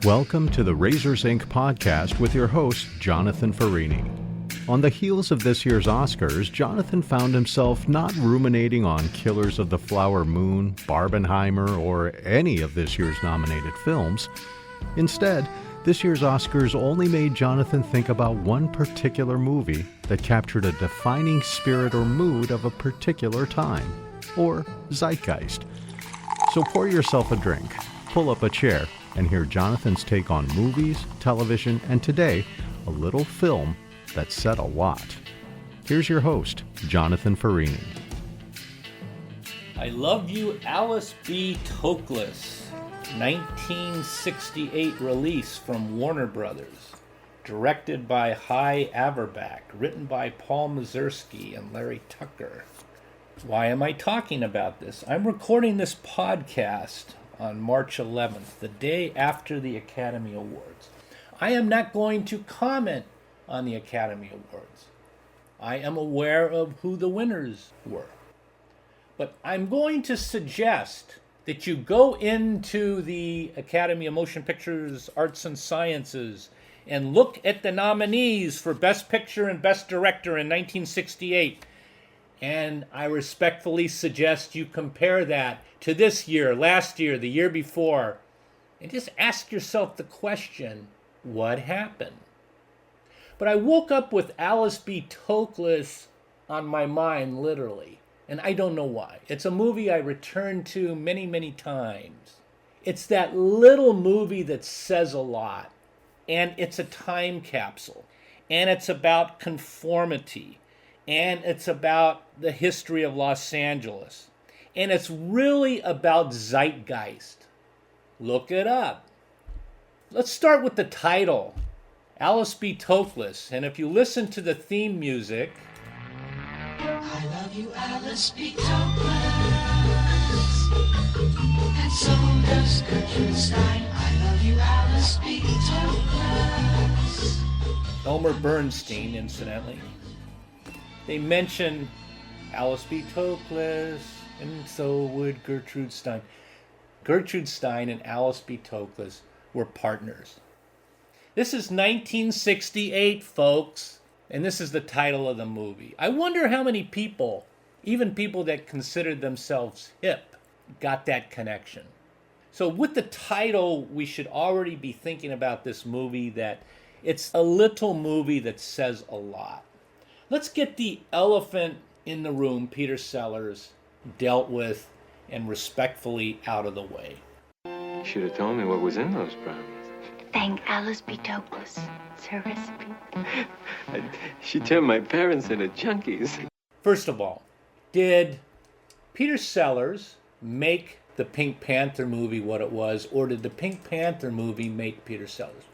Welcome to the Razors Inc. podcast with your host, Jonathan Farini. On the heels of this year's Oscars, Jonathan found himself not ruminating on Killers of the Flower Moon, Barbenheimer, or any of this year's nominated films. Instead, this year's Oscars only made Jonathan think about one particular movie that captured a defining spirit or mood of a particular time, or zeitgeist. So pour yourself a drink, pull up a chair, and hear Jonathan's take on movies, television, and today, a little film that said a lot. Here's your host, Jonathan Farini. I Love You, Alice B. Toklas, 1968 release from Warner Brothers, directed by Hy Averback, written by Paul Mazursky and Larry Tucker. Why am I talking about this? I'm recording this podcast on March 11th, the day after the Academy Awards. I am not going to comment on the Academy Awards. I am aware of who the winners were. But I'm going to suggest that you go into the Academy of Motion Pictures, Arts and Sciences and look at the nominees for Best Picture and Best Director in 1968. And I respectfully suggest you compare that to this year, last year, the year before, and just ask yourself the question, what happened? But I woke up with Alice B. Toklas on my mind, literally, and I don't know why. It's a movie I return to many, many times. It's that little movie that says a lot, and it's a time capsule, and it's about conformity, and it's about the history of Los Angeles, and it's really about zeitgeist. Look it up. Let's start with the title. Alice B. Toklas, and if you listen to the theme music, I love you, Alice B. Toklas, and so does Gertrude Stein. I love you, Alice B. Toklas. Elmer Bernstein, incidentally, they mention Alice B. Toklas, and so would Gertrude Stein. Gertrude Stein and Alice B. Toklas were partners. This is 1968, folks, and this is the title of the movie. I wonder how many people, even people that considered themselves hip, got that connection. So with the title, we should already be thinking about this movie, that it's a little movie that says a lot. Let's get the elephant in the room Peter Sellers dealt with and respectfully out of the way. You should have told me what was in those brownies. Thank Alice B. Toklas. It's her recipe. She turned my parents into junkies. First of all, did Peter Sellers make the Pink Panther movie what it was, or did the Pink Panther movie make Peter Sellers?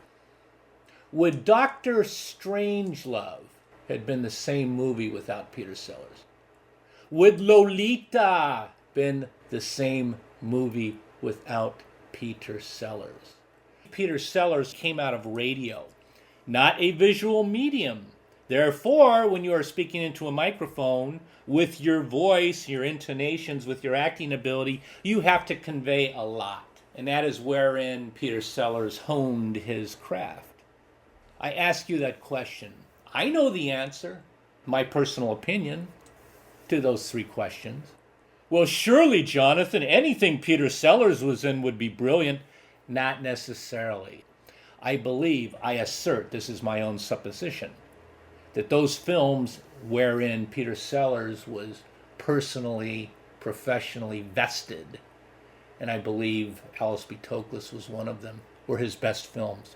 Would Dr. Strangelove have been the same movie without Peter Sellers? Would Lolita been the same movie without Peter Sellers? Peter Sellers came out of radio, not a visual medium. Therefore, when you are speaking into a microphone, with your voice, your intonations, with your acting ability, you have to convey a lot. And that is wherein Peter Sellers honed his craft. I ask you that question. I know the answer, my personal opinion, to those three questions. Well, surely, Jonathan, anything Peter Sellers was in would be brilliant. Not necessarily. I assert, this is my own supposition, that those films wherein Peter Sellers was personally, professionally vested, and I believe Alice B. Toklas was one of them, were his best films.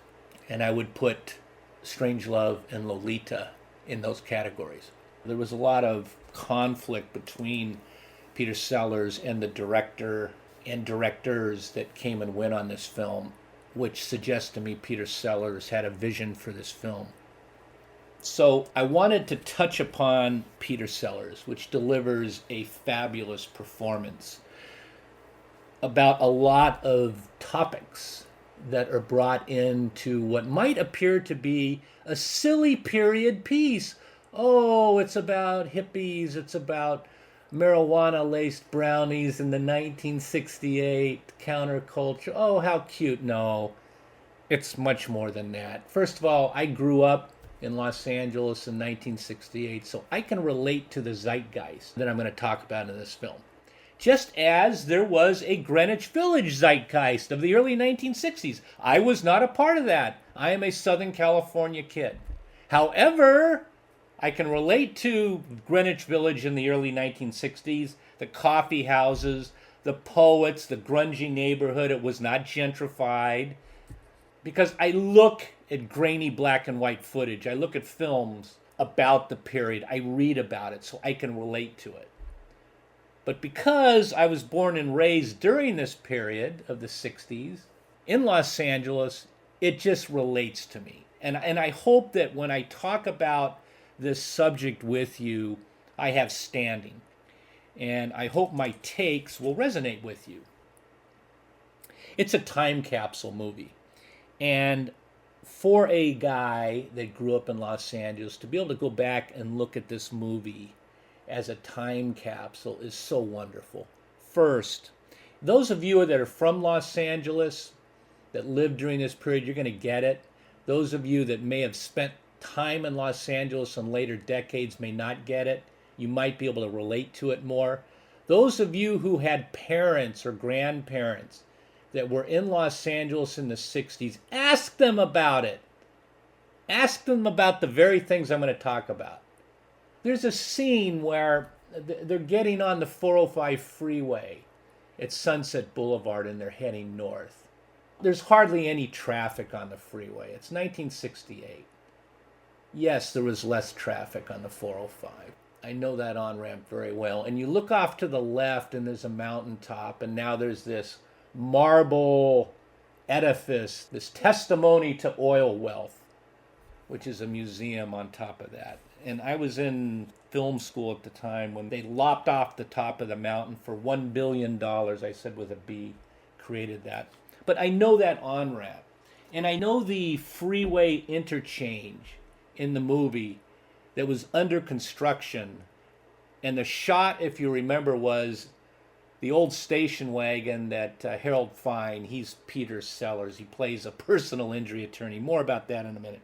And I would put Strangelove and Lolita in those categories. There was a lot of conflict between Peter Sellers and the director and directors that came and went on this film, which suggests to me Peter Sellers had a vision for this film. So I wanted to touch upon Peter Sellers, which delivers a fabulous performance about a lot of topics that are brought into what might appear to be a silly period piece. Oh, it's about hippies, it's about marijuana-laced brownies in the 1968 counterculture. Oh, how cute. No, It's much more than that. First of all, I grew up in Los Angeles in 1968, so I can relate to the zeitgeist that I'm going to talk about in this film. Just as there was a Greenwich Village zeitgeist of the early 1960s. I was not a part of that. I am a Southern California kid. However, I can relate to Greenwich Village in the early 1960s, the coffee houses, the poets, the grungy neighborhood. It was not gentrified. Because I look at grainy black and white footage. I look at films about the period. I read about it so I can relate to it. But because I was born and raised during this period of the 60s in Los Angeles, it just relates to me. And I hope that when I talk about this subject with you, I have standing. And I hope my takes will resonate with you. It's a time capsule movie. And for a guy that grew up in Los Angeles, to be able to go back and look at this movie as a time capsule is so wonderful. First, those of you that are from Los Angeles, that lived during this period, you're going to get it. Those of you that may have spent time in Los Angeles in later decades may not get it. You might be able to relate to it more. Those of you who had parents or grandparents that were in Los Angeles in the 60s, ask them about it. Ask them about the very things I'm going to talk about. There's a scene where they're getting on the 405 freeway at Sunset Boulevard and they're heading north. There's hardly any traffic on the freeway. It's 1968. Yes, there was less traffic on the 405. I know that on-ramp very well. And you look off to the left and there's a mountaintop, and now there's this marble edifice, this testimony to oil wealth, which is a museum on top of that. And I was in film school at the time when they lopped off the top of the mountain for $1 billion, I said with a B, created that. But I know that on-ramp. And I know the freeway interchange in the movie that was under construction. And the shot, if you remember, was the old station wagon that Harold Fine, he's Peter Sellers. He plays a personal injury attorney. More about that in a minute.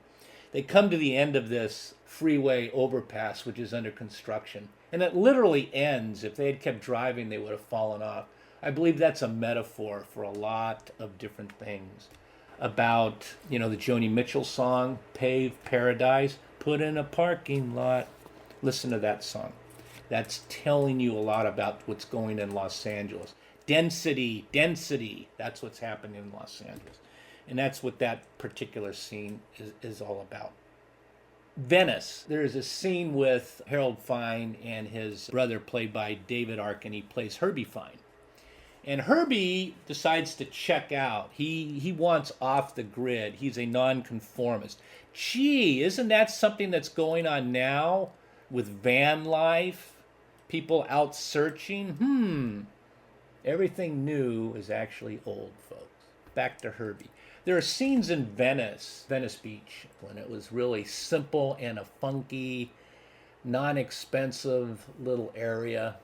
They come to the end of this freeway overpass, which is under construction. And it literally ends. If they had kept driving, they would have fallen off. I believe that's a metaphor for a lot of different things. About, the Joni Mitchell song, Paved Paradise, put in a parking lot. Listen to that song. That's telling you a lot about what's going in Los Angeles. Density, that's what's happening in Los Angeles. And that's what that particular scene is all about. Venice. There is a scene with Harold Fine and his brother, played by David Arkin. He plays Herbie Fine. And Herbie decides to check out. He wants off the grid. He's a nonconformist. Gee, isn't that something that's going on now with van life? People out searching? Everything new is actually old, folks. Back to Herbie. There are scenes in Venice Beach, when it was really simple and a funky, non-expensive little area.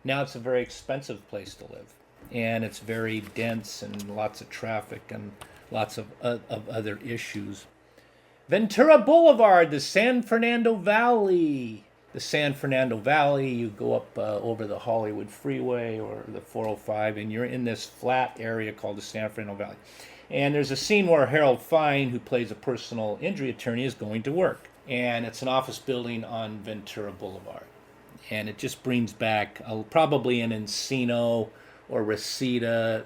Now it's a very expensive place to live. And it's very dense and lots of traffic and lots of other issues. Ventura Boulevard, the San Fernando Valley. The San Fernando Valley, you go up over the Hollywood Freeway or the 405, and you're in this flat area called the San Fernando Valley. And there's a scene where Harold Fine, who plays a personal injury attorney, is going to work. And it's an office building on Ventura Boulevard. And it just brings back probably an Encino or Reseda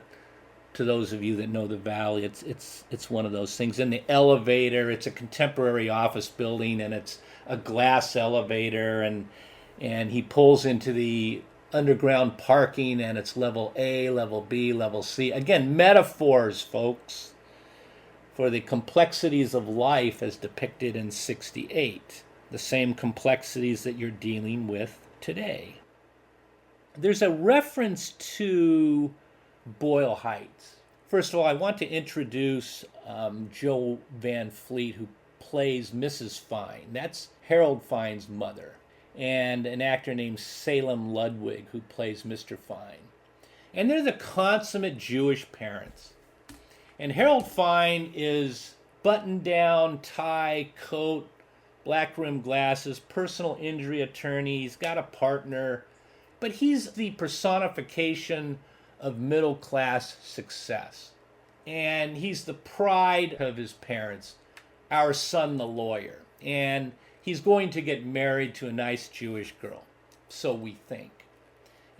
to those of you that know the valley. It's one of those things. In the elevator, it's a contemporary office building, and it's a glass elevator, and he pulls into the underground parking, and it's level A, level B, level C. Again, metaphors, folks, for the complexities of life as depicted in 68. The same complexities that you're dealing with today. There's a reference to Boyle Heights. First of all, I want to introduce Jo Van Fleet, who plays Mrs. Fine. That's Harold Fine's mother. And an actor named Salem Ludwig, who plays Mr. Fine. And they're the consummate Jewish parents. And Harold Fine is button down, tie, coat, black rimmed glasses, personal injury attorney. He's got a partner, but he's the personification of middle class success. And he's the pride of his parents, our son the lawyer. And he's going to get married to a nice Jewish girl, so we think.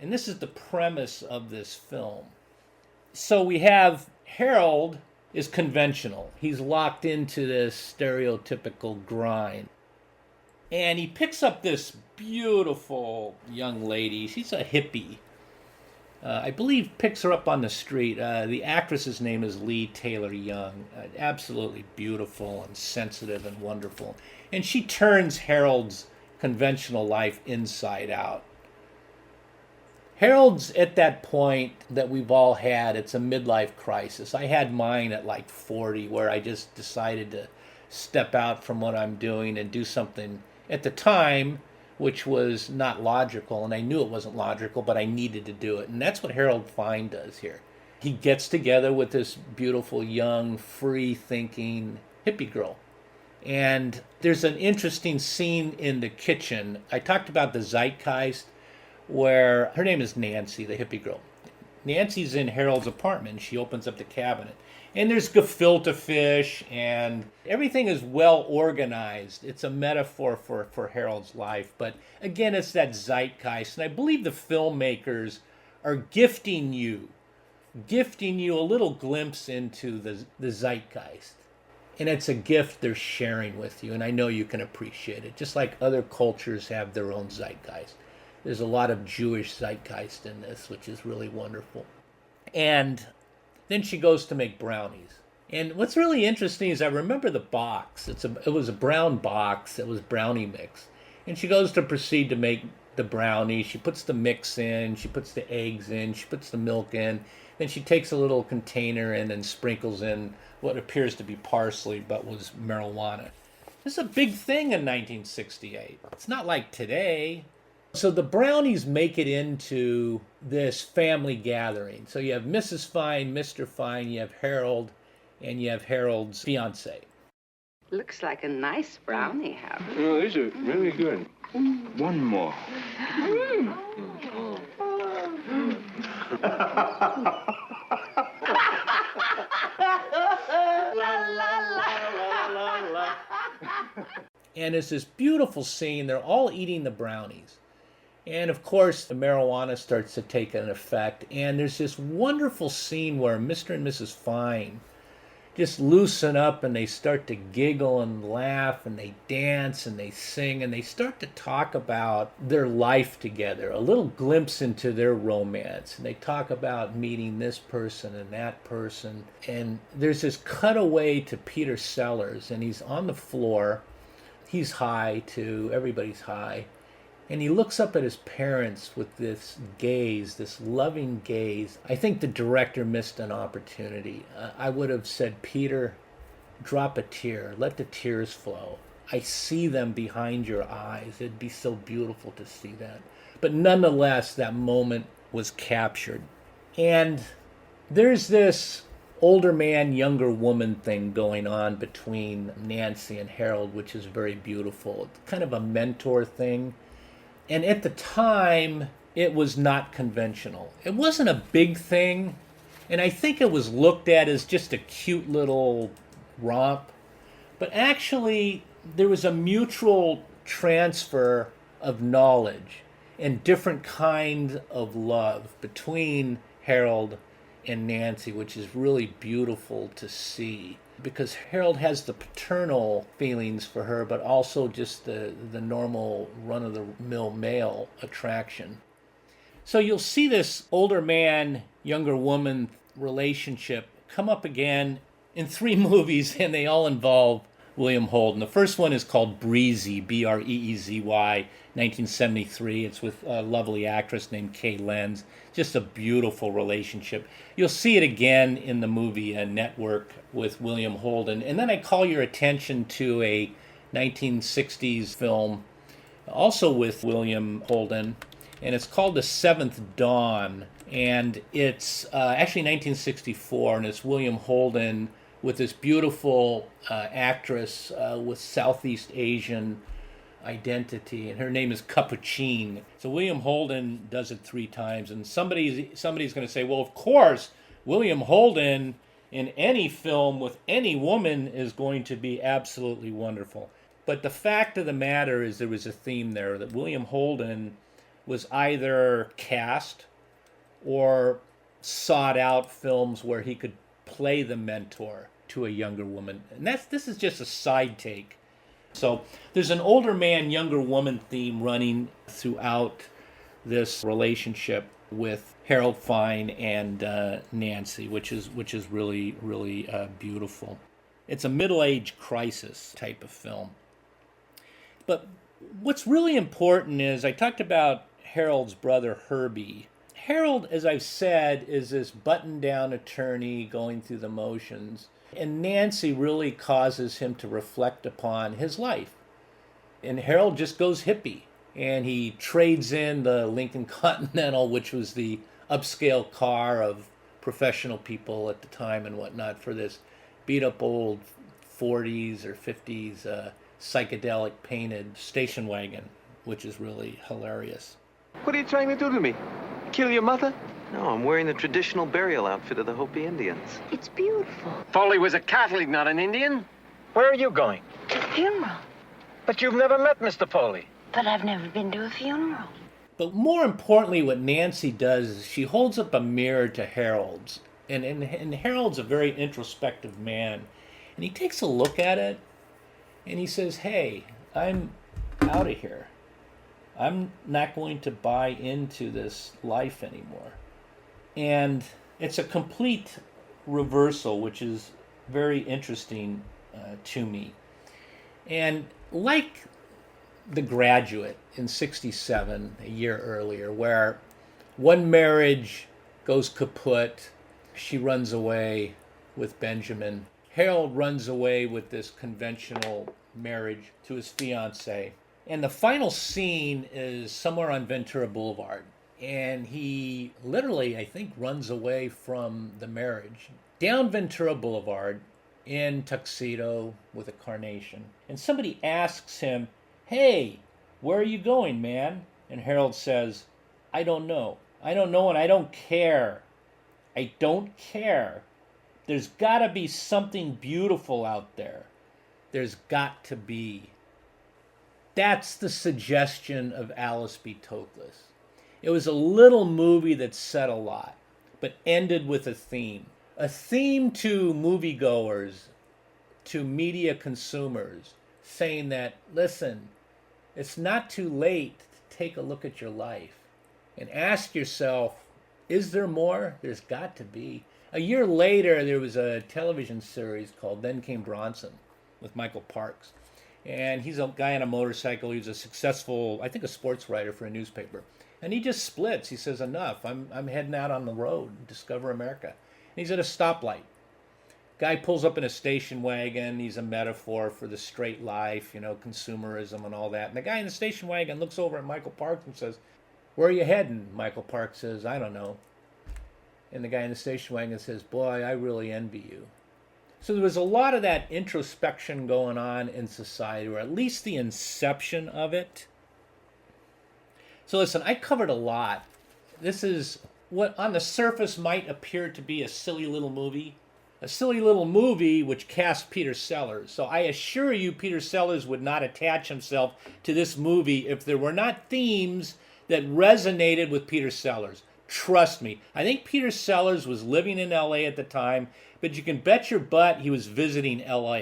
And this is the premise of this film. So we have Harold is conventional. He's locked into this stereotypical grind. And he picks up this beautiful young lady. She's a hippie. I believe picks her up on the street. The actress's name is Lee Taylor Young. Absolutely beautiful and sensitive and wonderful. And she turns Harold's conventional life inside out. Harold's at that point that we've all had. It's a midlife crisis. I had mine at like 40, where I just decided to step out from what I'm doing and do something at the time which was not logical, and I knew it wasn't logical, but I needed to do it. And that's what Harold Fine does here. He gets together with this beautiful, young, free-thinking hippie girl. And there's an interesting scene in the kitchen. I talked about the zeitgeist, where her name is Nancy, the hippie girl. Nancy's in Harold's apartment. She opens up the cabinet. And there's gefilte fish, and everything is well organized. It's a metaphor for Harold's life. But again, it's that zeitgeist. And I believe the filmmakers are gifting you a little glimpse into the zeitgeist. And it's a gift they're sharing with you. And I know you can appreciate it. Just like other cultures have their own zeitgeist. There's a lot of Jewish zeitgeist in this, which is really wonderful. And then she goes to make brownies. And what's really interesting is I remember the box. It was a brown box. It was brownie mix. And she goes to proceed to make the brownie. She puts the mix in. She puts the eggs in. She puts the milk in. Then she takes a little container and then sprinkles in what appears to be parsley but was marijuana. This is a big thing in 1968. It's not like today. So the brownies make it into this family gathering. So you have Mrs. Fine, Mr. Fine, you have Harold, and you have Harold's fiancée. Looks like a nice brownie, Harold. Oh, these are really good. One more. And it's this beautiful scene. They're all eating the brownies. And of course, the marijuana starts to take an effect. And there's this wonderful scene where Mr. and Mrs. Fine just loosen up and they start to giggle and laugh and they dance and they sing and they start to talk about their life together, a little glimpse into their romance. And they talk about meeting this person and that person. And there's this cutaway to Peter Sellers, and he's on the floor. He's high too, everybody's high. And he looks up at his parents with this gaze, this loving gaze. I think the director missed an opportunity. I would have said, Peter, drop a tear. Let the tears flow. I see them behind your eyes. It'd be so beautiful to see that. But nonetheless, that moment was captured. And there's this older man, younger woman thing going on between Nancy and Harold, which is very beautiful. It's kind of a mentor thing. And at the time, it was not conventional. It wasn't a big thing, and I think it was looked at as just a cute little romp. But actually, there was a mutual transfer of knowledge and different kind of love between Harold and Nancy, which is really beautiful to see. Because Harold has the paternal feelings for her, but also just the normal run-of-the-mill male attraction. So you'll see this older man, younger woman relationship come up again in 3 movies, and they all involve William Holden. The first one is called Breezy, Breezy, 1973. It's with a lovely actress named Kay Lenz. Just a beautiful relationship. You'll see it again in the movie Network with William Holden. And then I call your attention to a 1960s film also with William Holden. and it's called The Seventh Dawn, and it's actually 1964, and it's William Holden with this beautiful actress with Southeast Asian identity, and her name is Capucine. So William Holden does it 3 times, and somebody's going to say, well, of course, William Holden in any film with any woman is going to be absolutely wonderful. But the fact of the matter is there was a theme there that William Holden was either cast or sought out films where he could play the mentor to a younger woman. And this is just a side take. So there's an older man, younger woman theme running throughout this relationship with Harold Fine and Nancy, which is really, really beautiful. It's a middle-age crisis type of film. But what's really important is I talked about Harold's brother Herbie. Harold, as I've said, is this button-down attorney going through the motions. And Nancy really causes him to reflect upon his life. And Harold just goes hippie. And he trades in the Lincoln Continental, which was the upscale car of professional people at the time and whatnot, for this beat-up old 40s or 50s psychedelic painted station wagon, which is really hilarious. What are you trying to do to me? Kill your mother? No, I'm wearing the traditional burial outfit of the Hopi Indians. It's beautiful. Foley was a Catholic, not an Indian. Where are you going? To the funeral. But you've never met Mr. Foley. But I've never been to a funeral. But more importantly, what Nancy does is she holds up a mirror to Harold's. And Harold's a very introspective man. And he takes a look at it and he says, hey, I'm out of here. I'm not going to buy into this life anymore. And it's a complete reversal, which is very interesting to me. And like The Graduate in 67, a year earlier, where one marriage goes kaput, she runs away with Benjamin. Harold runs away with this conventional marriage to his fiancée. And the final scene is somewhere on Ventura Boulevard. And he literally, I think, runs away from the marriage down Ventura Boulevard in tuxedo with a carnation. And somebody asks him, hey, where are you going, man? And Harold says, I don't know. I don't know and I don't care. I don't care. There's got to be something beautiful out there. There's got to be. That's the suggestion of Alice B. Toklas. It was a little movie that said a lot, but ended with a theme. A theme to moviegoers, to media consumers, saying that, listen, it's not too late to take a look at your life and ask yourself, is there more? There's got to be. A year later, there was a television series called Then Came Bronson with Michael Parks. And he's a guy on a motorcycle. He was a successful, I think, a sports writer for a newspaper. And he just splits. He says, enough. I'm heading out on the road, discover America. And he's at a stoplight. Guy pulls up in a station wagon. He's a metaphor for the straight life, consumerism and all that. And the guy in the station wagon looks over at Michael Parks and says, where are you heading? Michael Parks says, I don't know. And the guy in the station wagon says, boy, I really envy you. So there was a lot of that introspection going on in society, or at least the inception of it. So listen, I covered a lot. This is what on the surface might appear to be a silly little movie. A silly little movie which cast Peter Sellers. So I assure you Peter Sellers would not attach himself to this movie if there were not themes that resonated with Peter Sellers. Trust me. I think Peter Sellers was living in LA at the time, but you can bet your butt he was visiting LA.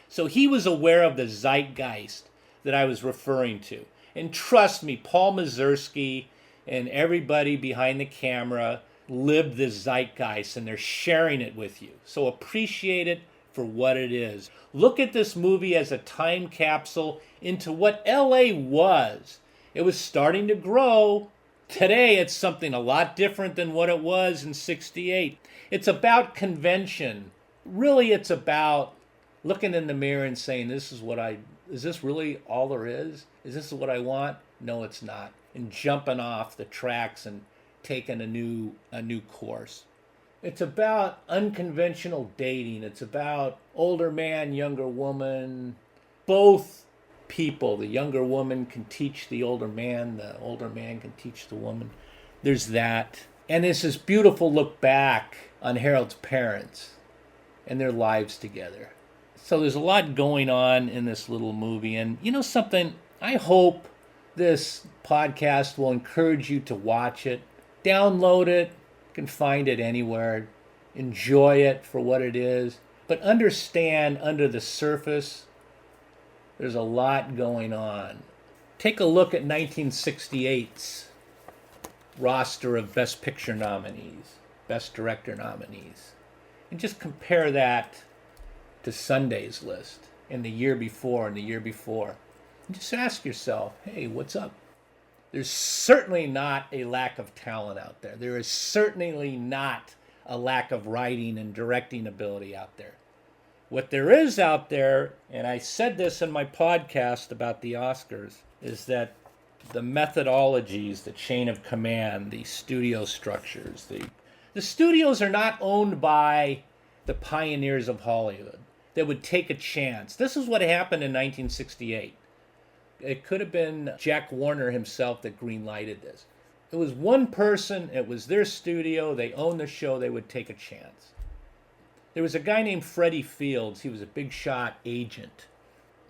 So he was aware of the zeitgeist that I was referring to. And trust me, Paul Mazursky and everybody behind the camera lived this zeitgeist, and they're sharing it with you. So appreciate it for what it is. Look at this movie as a time capsule into what LA was. It was starting to grow. Today, it's something a lot different than what it was in 68. It's about convention. Really, it's about looking in the mirror and saying, is this really all there is? Is this what I want? No, it's not. and jumping off the tracks and taking a new course. It's about unconventional dating. It's about older man, younger woman. Both people, the younger woman can teach the older man can teach the woman. There's that. And it's this beautiful look back on Harold's parents and their lives together. So there's a lot going on in this little movie. And you know something? I hope this podcast will encourage you to watch it. Download it. You can find it anywhere. Enjoy it for what it is. But understand, under the surface, there's a lot going on. Take a look at 1968's roster of Best Picture nominees, Best Director nominees, and just compare that to Sunday's list and the year before and the year before. And just ask yourself, hey, what's up? There's certainly not a lack of talent out there. There is certainly not a lack of writing and directing ability out there. What there is out there, and I said this in my podcast about the Oscars, is that the methodologies, the chain of command, the studio structures, the studios are not owned by the pioneers of Hollywood that would take a chance. This is what happened in 1968. It could have been Jack Warner himself that green-lighted this. It was one person, it was their studio, they owned the show, they would take a chance. There was a guy named Freddie Fields, he was a big shot agent,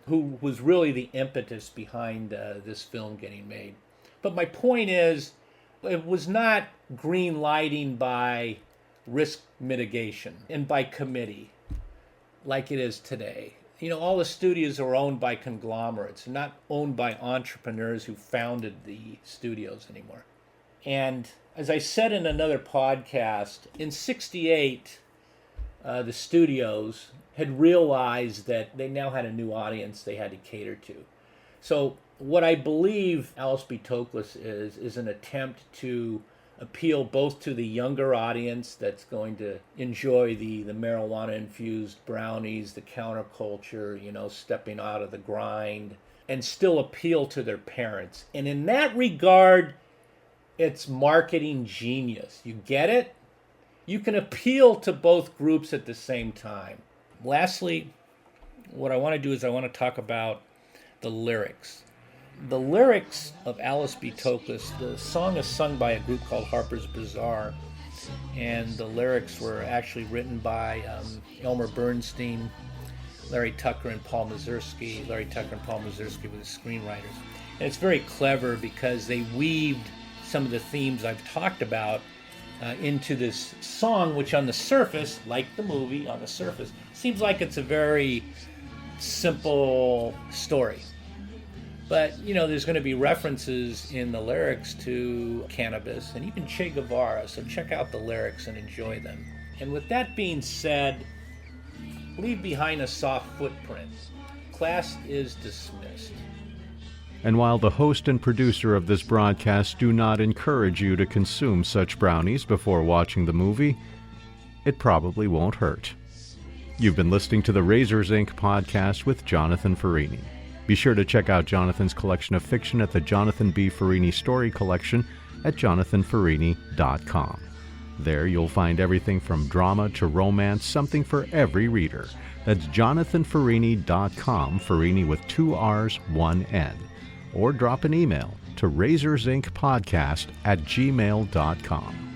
who was really the impetus behind this film getting made. But my point is, it was not green lighting by risk mitigation and by committee like it is today. You know, all the studios are owned by conglomerates, not owned by entrepreneurs who founded the studios anymore. And as I said in another podcast, in 68, the studios had realized that they now had a new audience they had to cater to. So what I believe Alice B. Toklas is an attempt to appeal both to the younger audience that's going to enjoy the marijuana-infused brownies, the counterculture, you know, stepping out of the grind, and still appeal to their parents. And in that regard, it's marketing genius. You get it? You can appeal to both groups at the same time. Lastly, what I want to do is I want to talk about the lyrics. The lyrics of Alice B. Toklas, the song is sung by a group called Harper's Bazaar, and the lyrics were actually written by Elmer Bernstein, Larry Tucker, and Paul Mazursky. Larry Tucker and Paul Mazursky were the screenwriters. And it's very clever because they weaved some of the themes I've talked about into this song, which on the surface, like the movie, on the surface, seems like it's a very simple story. But, you know, there's going to be references in the lyrics to cannabis and even Che Guevara, so check out the lyrics and enjoy them. And with that being said, leave behind a soft footprint. Class is dismissed. And while the host and producer of this broadcast do not encourage you to consume such brownies before watching the movie, it probably won't hurt. You've been listening to the Razors Inc. podcast with Jonathan Farini. Be sure to check out Jonathan's collection of fiction at the Jonathan B. Farini Story Collection at jonathanfarini.com. There you'll find everything from drama to romance, something for every reader. That's jonathanfarini.com, Farini with 2 R's, 1 N. Or drop an email to razorsincpodcast@gmail.com.